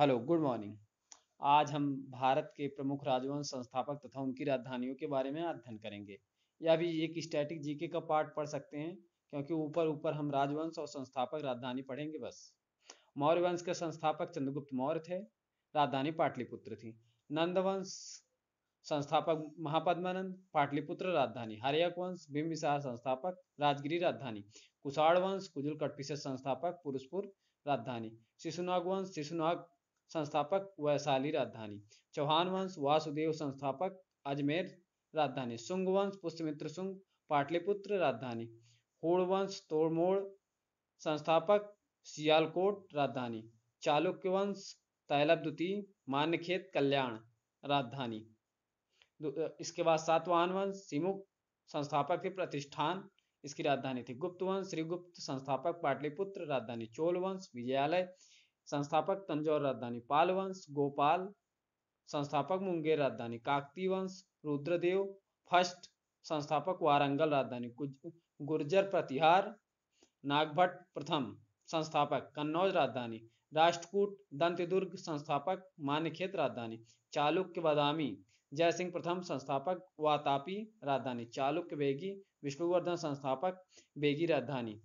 Hello, good morning. आज हम भारत के प्रमुख राजवंश संस्थापक तथा उनकी राजधानियों के बारे में अध्ययन करेंगे। यह भी एक स्टैटिक जीके का पार्ट पढ़ सकते हैं, क्योंकि ऊपर ऊपर हम राजवंश और संस्थापक राजधानी पढ़ेंगे बस। मौर्य वंश के संस्थापक चंद्रगुप्त मौर्य थे। राजधानी पाटलिपुत्र थी। नंद वंश संस्थापक महापद्मानंद, पाटलिपुत्र राजधानी। हर्यक वंश बिंबिसार संस्थापक, राजगिरी राजधानी। कुषाण वंश कुजुल कटपिशे संस्थापक, पुरुषपुर राजधानी। शिशुनाग वंश शिशुनाग संस्थापक, वैशाली राजधानी। चौहान वंश वासुदेव संस्थापक, अजमेर राजधानी। शुंग वंश पुष्यमित्र शुंग, पाटलिपुत्र राजधानी। होड़ वंश तोड़मोड़ संस्थापक, सियालकोट राजधानी। चालुक्य वंश तैलभ द्वितीय, मान्यखेत कल्याण राजधानी। इसके बाद सातवाहन वंश सिमुक संस्थापक थे, प्रतिष्ठान इसकी राजधानी थी। गुप्त वंश श्रीगुप्त संस्थापक, पाटलिपुत्र राजधानी। चोल वंश विजयालय संस्थापक, तंजौर राजधानी। पाल वंश गोपाल संस्थापक, मुंगेर राजधानी। काकतीय वंश रुद्रदेव फर्स्ट संस्थापक, वारंगल राजधानी। गुर्जर प्रतिहार नागभट्ट प्रथम संस्थापक, कन्नौज राजधानी। राष्ट्रकूट दंतदुर्ग संस्थापक, मान्यखेत राजधानी। चालुक्य बादामी जयसिंह प्रथम संस्थापक, वातापी राजधानी। चालुक्य बेगी विष्णुवर्धन संस्थापक, बेगी राजधानी।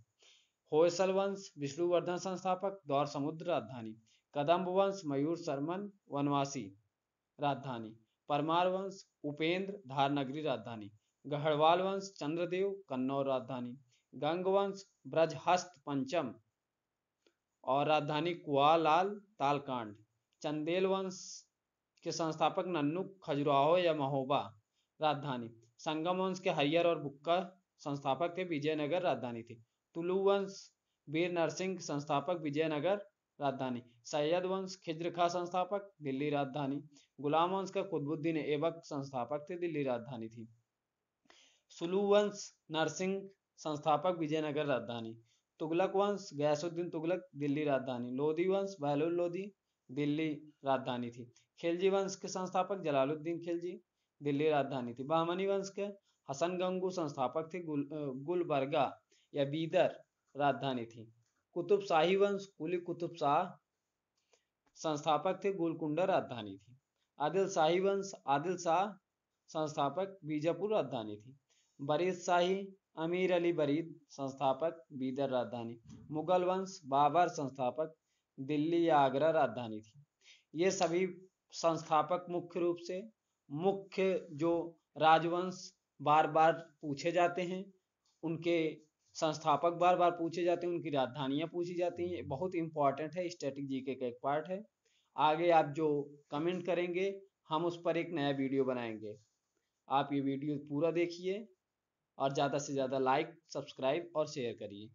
होयसल वंश विष्णुवर्धन संस्थापक, दौर समुद्र राजधानी। कदम्ब वंश मयूर शर्मन वनवासी राजधानी। परमार वंश उपेंद्र धारनगरी राजधानी। गढ़वाल वंश चंद्रदेव कन्नौज राजधानी। गंग वंश ब्रजहस्त पंचम और राजधानी कुआलाल तालकांड। चंदेल वंश के संस्थापक नन्नुक खजुराहो या महोबा राजधानी। संगम वंश के हरियर और बुक्का संस्थापक थे, विजयनगर राजधानी थी। तुलु वंश वीर नरसिंह संस्थापक, विजयनगर राजधानी। सैयद वंश खिज्र खां संस्थापक, दिल्ली राजधानी। गुलाम वंश का कुतुबुद्दीन ऐबक संस्थापक थे, दिल्ली राजधानी थी। सुलू वंश नरसिंह संस्थापक, विजयनगर राजधानी। तुगलक वंश गयासुद्दीन तुगलक, दिल्ली राजधानी। लोधी वंश बहलोल लोधी, दिल्ली राजधानी थी। खिलजी वंश के संस्थापक जलालुद्दीन खिलजी, दिल्ली राजधानी थी। बहमनी वंश के हसन गंगू संस्थापक थे, गुलबर्गा या बीदर राजधानी थी। कुतुब शाही वंश कुली कुतुब शाह संस्थापक थे, गोलकुंडा राजधानी थी। आदिल शाही वंश आदिल शाह संस्थापक, बीजापुर राजधानी थी। बरीद शाही अमीर अली बरीद संस्थापक, बीदर राजधानी। मुगल वंश बाबर संस्थापक, दिल्ली या आगरा राजधानी थी। ये सभी संस्थापक मुख्य रूप से मुख्य जो राजवंश बार बार पूछे जाते हैं, उनके संस्थापक बार बार पूछे जाते हैं, उनकी राजधानियां पूछी जाती हैं। बहुत इंपॉर्टेंट है, स्टैटिक जीके का एक पार्ट है। आगे आप जो कमेंट करेंगे, हम उस पर एक नया वीडियो बनाएंगे। आप ये वीडियो पूरा देखिए और ज़्यादा से ज़्यादा लाइक, सब्सक्राइब और शेयर करिए।